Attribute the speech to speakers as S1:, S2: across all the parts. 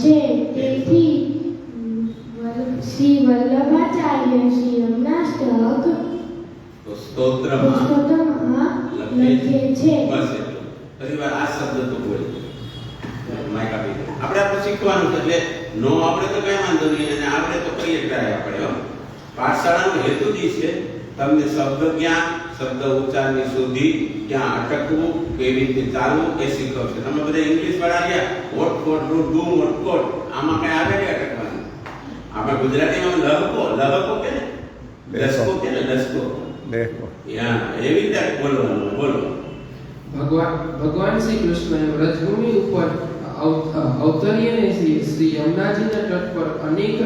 S1: છે. તેથી શ્રી વલ્લભાચાર્ય શ્રી યમનાષ્ટક સ્તોત્રમાં લખે છે.
S2: બસ એટલું. ફરીવાર આ શબ્દ તો બોલ માઈક આપી દે. આપણે શીખવાનું છે એટલે નો આપણે તો કઈ વાંધો નહીં અને આપણે તો કઈ ટ્રાય આપણે પાઠશાળાનો હેતુ જ છે તમને શબ્દ જ્ઞાન શબ્દ ઉચ્ચારની શુદ્ધિ ક્યાં અટકવું કેવી રીતે ચાલવું એ શીખવશે. તમે બધા ઇંગ્લિશ વાળા રહ્યા what what do do what what આમાં કઈ આવે કે અટકવાનું. આપણે ગુજરાતીમાં લહકો કે ને દસકો કે ને દસકો યા એવી રીતે બોલવાનું. બોલો.
S3: ભગવાન શ્રી કૃષ્ણએ વ્રજભૂમિ ઉપર અવતરીને શ્રી યમુનાજીના તટ પર અનેક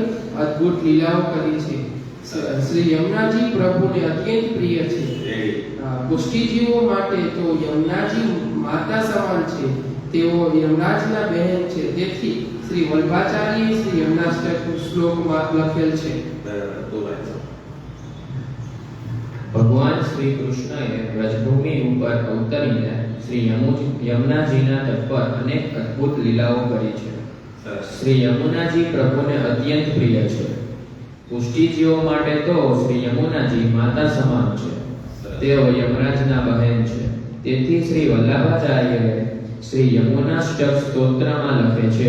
S3: અદ્ભુત લીલાઓ કરી છે. શ્રી યમુનાજી પ્રભુને અત્યંત પ્રિય છે. પુષ્ટિજીવો માટે તો યમુનાજી માતા સમાન છે. તેઓ યમરાજના બહેન છે. તેથી શ્રી વલ્લભાચાર્ય શ્રી યમનાષ્ટક શ્લોકમાં લખેલ છે.
S4: ભગવાન શ્રી કૃષ્ણએ વ્રજભૂમિ ઉપર અવતરીને શ્રી યમુનાજીના તટ પર અનેક અદ્ભુત લીલાઓ કરી છે. શ્રી યમુનાજી પ્રભુને અત્યંત પ્રિય છે. પુષ્ટિજીવો માટે તો શ્રી યમુનાજી માતા સમાન છે. તેઓ યમરાજના બહેન છે. તેથી શ્રી વલ્લભાચાર્યએ શ્રી યમુનાષ્ટક સ્તોત્રમાં લખે છે.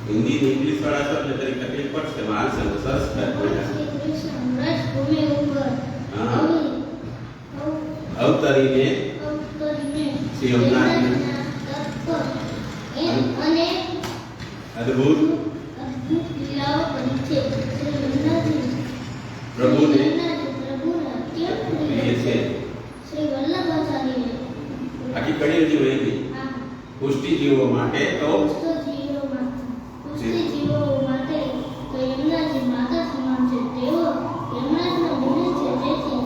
S2: હિન્દી ઇંગ્લિશ વાળા તો એટલે તરી તકલીફ પડશે માલ છે સરસ અવતરીને શ્રી યમુનાજી
S1: અને
S2: અદ્ભુત
S1: લીલાઓ કરી છે.
S2: પ્રભુને
S1: પ્રિય છે. શ્રી વલ્લભાચાર્ય
S2: આખી કડી હજી વહી ગઈ. પુષ્ટિજીવો માટે તો
S1: પુષ્ટિજીવો માટે તો યમુનાજી માતા સમાન છે. તેઓ યમરાજના બહેન છે. તેથી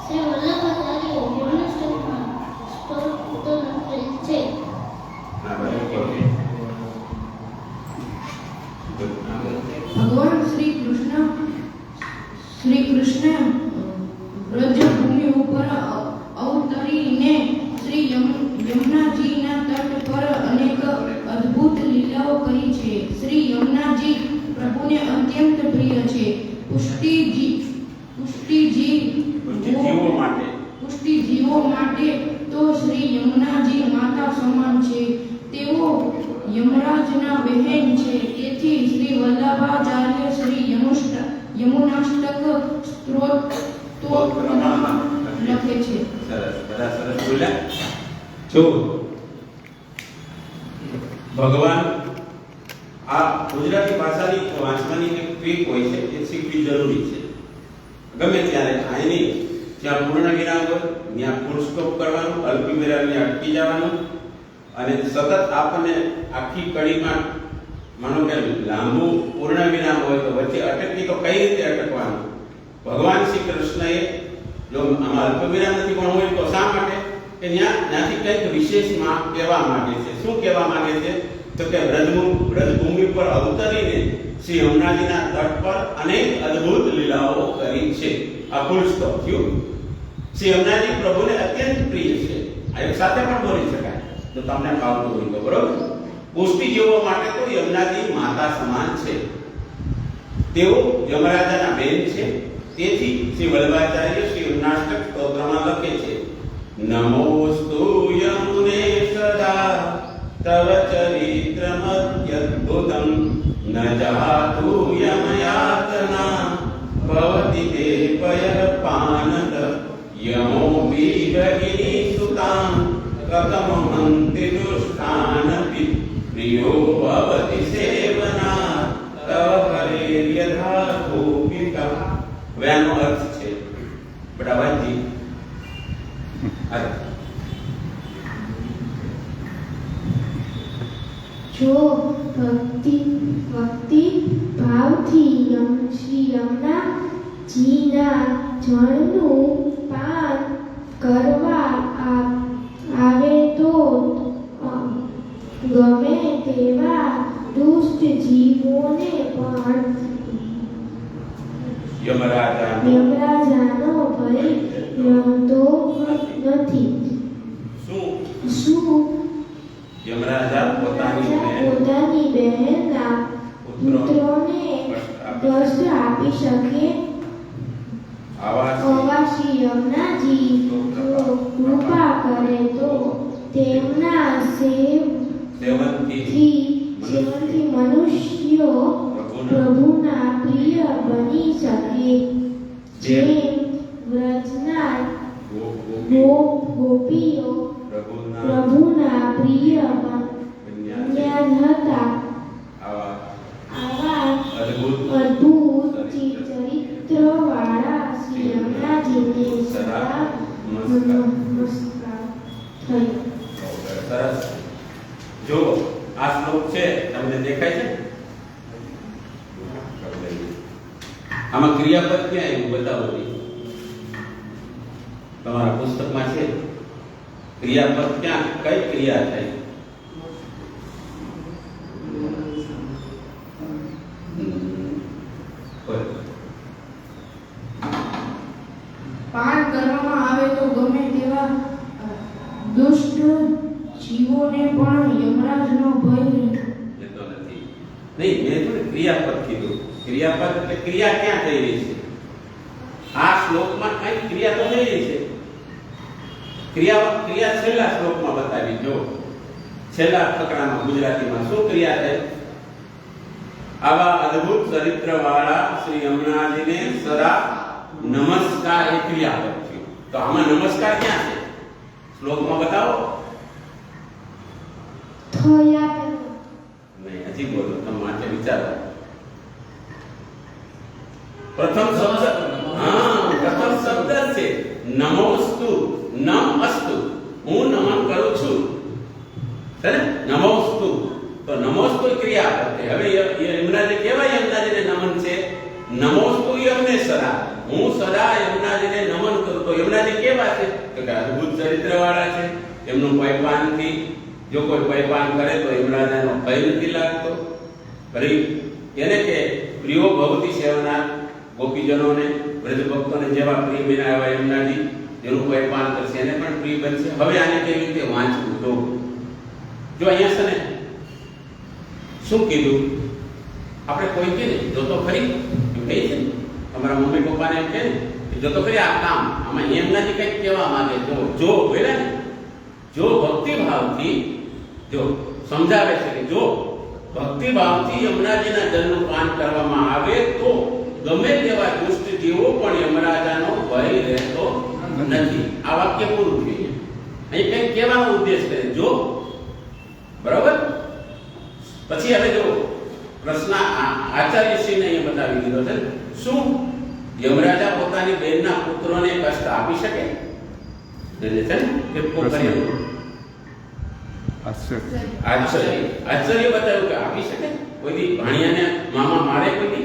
S1: શ્રી વલ્લભાચાર્ય યમનાષ્ટકમાં સ્તોત્ર લખેલ છે.
S5: ભગવાન શ્રી કૃષ્ણ વ્રજભૂમિ ઉપર અવતરીને શ્રી યમુનાજીના તટ પર અનેક અદ્ભુત લીલાઓ કરી છે. શ્રી યમુનાજી પ્રભુને અત્યંત પ્રિય છે. પુષ્ટિજીવો માટે તો શ્રી યમુનાજી માતા સમાન છે. તેઓ યમરાજના બહેન છે. તેથી શ્રી વલ્લભાચાર્ય શ્રી યમુનાષ્ટક સ્તોત્રમાં લખે છે.
S2: સરસ બધા સરસ બોલ્યા. જો ભગવાન આ ગુજરાતી ભાષાની વાંચવાની એક ટ્રીક હોય છે એ શીખવી જરૂરી છે. ગમે ત્યારે આની જ્યાં પૂર્ણ વિરામ હોય ત્યાં ફૂલ સ્ટોપ કરવાનું, અલ્પી વિરામને અટકી જવાનું અને સતત આપણને આખી કડીમાં માનો કે લાંબુ પૂર્ણ વિરામ હોય તો વચ્ચે અટકી તો કઈ રીતે અટકવાનું. ભગવાન શ્રી કૃષ્ણએ જો આમાં અલ્પ વિરામ નથી પણ હોય તો શા માટે કે ત્યાંથી કંઈક વિશેષ કહેવા માંગે છે. શું કહેવા માંગે છે તો કે વ્રજભૂમિ પર અવતરીને શ્રી યમુનાજીના તટ પર અનેક અદ્ભુત લીલાઓ કરી છે. આ ફૂલ સ્ટોપ થયું. શ્રી યમુનાજી પ્રભુને અત્યંત પ્રિય છે. આ એક સાથે પણ બોલી શકાય તો તમને ફાવતું હોય તો બરોબર. પુષ્ટિજીવો માટે તો યમુનાજી માતા સમાન છે. તેઓ યમરાજાના બહેન છે. તેથી શ્રી વલ્લભાચાર્ય શ્રી યમનાષ્ટક સ્તોત્રમાં લખે છે નમોસ્તુ યમુને સદા તવ ચરિત્રમત્યદ્ભુતં ન જાતુ યમયાતના ભવતિ તે પયપાનત યમો ભગિની સુતાં કતમહંતિ દુષ્ટાનપિ પ્રિયો ભવતિ સેવના તવ હરેર્યથા ભૂપિકા. હવે આનો અર્થ છે બડા વાંચી
S1: જો ભક્તિ ભાવથી શ્રી યમુનાજીના જળનું પાન કરવા આવે તો ગમે તેવા દુષ્ટ જીવોને પણ યમરાજાનો ભય રહેતો નથી.
S2: શું યમરાજા પોતાની
S1: બહેનના પુત્રોને કષ્ટ આપી શકે
S2: આવા
S1: શ્રી યમુનાજી જો કૃપા કરે તો તેમના સેવનથી મનુષ્યો પ્રભુના પ્રિય બની શકે જેમ વ્રજના ગોપીઓ પ્રભુના પ્રિય બન્યા હતા. આવા અદ્ભુત ચરિત્રવાળા શ્રી યમુનાજીને સદા નમસ્કાર થયો.
S2: સરસ. જો આ શ્લોક છે તમને દેખાય છે? આમાં ક્રિયાપદ ક્યાં એવું બતાવો નહીં. તમારા પુસ્તકમાં છે ક્રિયાપદ ક્યાં કઈ ક્રિયા થાય?
S5: પાન કરવામાં આવે તો ગમે તેવા દુષ્ટ જીવોને પણ યમરાજનો ભય
S2: લેતો નથી. નહીં, મેં તો ક્રિયાપદ કીધું. ક્રિયાપદ એટલે ક્રિયા ક્યાં થઈ રહી છે? આ શ્લોકમાં કઈ ક્રિયા તો થઈ રહી છે. ક્રિયા છેલ્લા શ્લોકમાં બતાવી. જો છેલ્લા ફકરામાં ગુજરાતીમાં શું ક્રિયા છે? આવા અદ્ભુત ચરિત્રવાળા શ્રી યમુનાજીને સદા નમસ્કાર એ ક્રિયાપદ છે. તો આમાં નમસ્કાર ક્યાં છે? શ્લોકમાં બતાવો.
S1: થયા
S2: નહીં, હજી બોલો. તમે માટે વિચારો. પ્રથમ શબ્દ છે નમોસ્તુ. નમ અસ્તુ, હું નમન કરું છું. છે ને? નમોસ્તુ. તો નમોસ્તુ ક્રિયાપદ છે. હવે યમુનાજી કેવા યમુનાજીને નમન છે? નમોસ્તુ યમને સદા. હું સદા યમુનાજીને નમન કરું. તો યમુનાજી કેવા છે? તો કે અદ્ભુત ચરિત્રવાળા છે. એમનું પૈપાનથી જો કોઈ પૈપાન કરે તો યમરાજાનો ભય નથી લાગતો. ફરી એને કે પ્રિયો ભવતી સેવનાર ગોપીજનોને વ્રજ ભક્તોને જેવા પ્રિય બન્યા એવા યમુનાજી જેનું પૈપાન કરશે એને પણ પ્રિય બનશે. હવે આને કેવી રીતે વાંચવું? જો અહીંયા છે ને શું કીધું? આપણે કોઈ કે ને જો તો ખરી એમ કહી છે ને, તમારા મમ્મી પપ્પાને એમ કહે ને જો તો ખરી આ કામ આમાં યમુનાજી કંઈક કહેવા માંગે. જો બોલ્યા ને, જો ભક્તિભાવથી જો સમજાવે છે કે જો ભક્તિભાવથી યમુનાજીના જળનું પાન કરવામાં આવે તો ગમે તેવા દુષ્ટ જીવો પણ યમરાજાનો ભય રહેતો નથી. આ વાક્ય પૂરું થયું. અહીં કંઈક કહેવાનો ઉદ્દેશ કરે. જો બરાબર. પછી હવે જો પ્રશ્ન આચાર્યશ્રીને અહીંયા બતાવી દીધો છે. શું યમરાજા પોતાની બહેનના પુત્રોને કષ્ટ આપી શકે? આશ્ચર્ય બતાવ્યું કે આપી શકે. કોઈ ભાણિયાને મામા મારે, કોઈ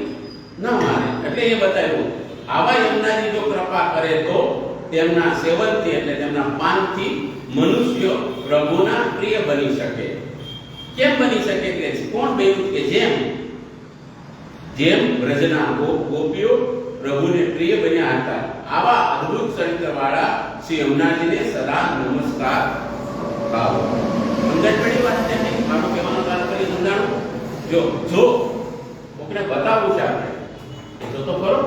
S2: ન મારે. એટલે એ બતાવ્યું આવા યમુનાજી જો કૃપા કરે તો તેમના સેવનથી એટલે તેમના પાનથી મનુષ્યો પ્રભુના પ્રિય બની શકે. કેમ બની શકે? કે કોણ બેવું? કે જેમ વ્રજના ગોપીઓ પ્રભુને પ્રિય બન્યા હતા. આવા અદ્ભુત ચરિત્રવાળા શ્રી યમુનાજીને સદા નમસ્કાર ભાવ. સમજાય પડી વાત છે? મારું કહેવાનો તાત્પર્ય સમજાણું. જો કોકને બતાવવું છે આપણે તો ખરો,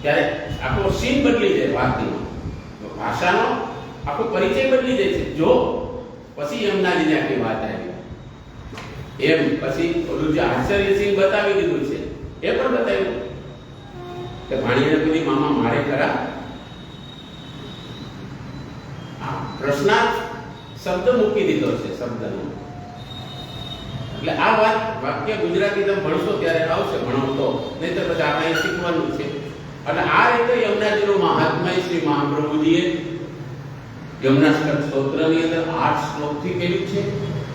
S2: ત્યારે આખો સીન બદલી જાય. વાતની ભાષાનો આખો પરિચય બદલી જાય છે. જો પછી યમુનાજીને આખી વાત આવી. એમ પછી ઓલું જે આશ્ચર્ય સિંહ બતાવી દીધું છે એ પણ બતાવ્યું કે ભાણિયાને કોઈ મામા મારે ખરા. પ્રશ્નાર્થ શબ્દ મૂકી દીધો છે શબ્દનો. એટલે આ વાત વાક્ય ગુજરાતી તમે ભણશો ત્યારે આવશે, ભણો તો, નહીં તો પછી આપણે શીખવાનું છે. અને આ રીતે યમુનાજીનું મહાત્મય શ્રી મહાપ્રભુજીએ યમુનાષ્ટક સ્તોત્રની અંદર 8 શ્લોકથી કહ્યું છે.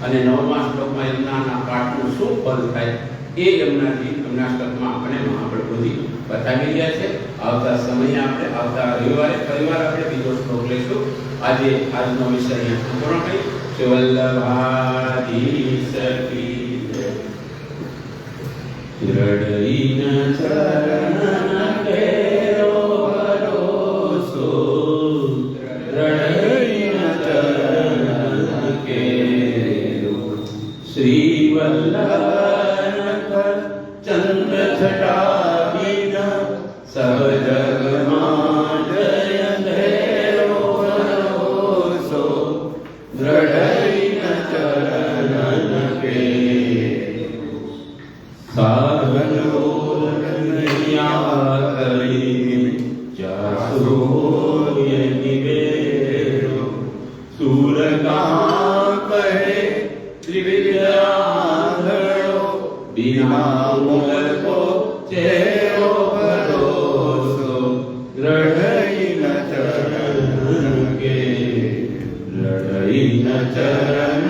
S2: અને 9મા શ્લોકમાં યમુનાના પાઠનું શું ફળ થાય એ યમુનાષ્ટકમાં આપણે મહાપ્રભુજી બતાવી રહ્યા છે. આવતા સમયે આપણે આવતા રવિવારે ફરીવાર આપણે બીજો શ્લોક લઈશું. આજે આજનો વિષય અહીંયા પૂર્ણ કરી. શ્રી વલ્લભાધીશ કી જય. દ્રઢઈન ચરણ કેરો ભરોસો, દ્રઢઈન ચરણ કે શ્રી વલ્લભ ચંદ્ર છટાહીન સબ જગમાં જય દેવો ભરોસો દ્રઢઈન ચરણન કે સાધનો નૈયા કરી જાસૂર્ય નિવેદો સૂર કા કહે ત્રિવિદ્યાધરો બિના મૂલકો ચેરો ભરોસો દ્રઢઈન ચરણ કે દ્રઢઈન ચરણ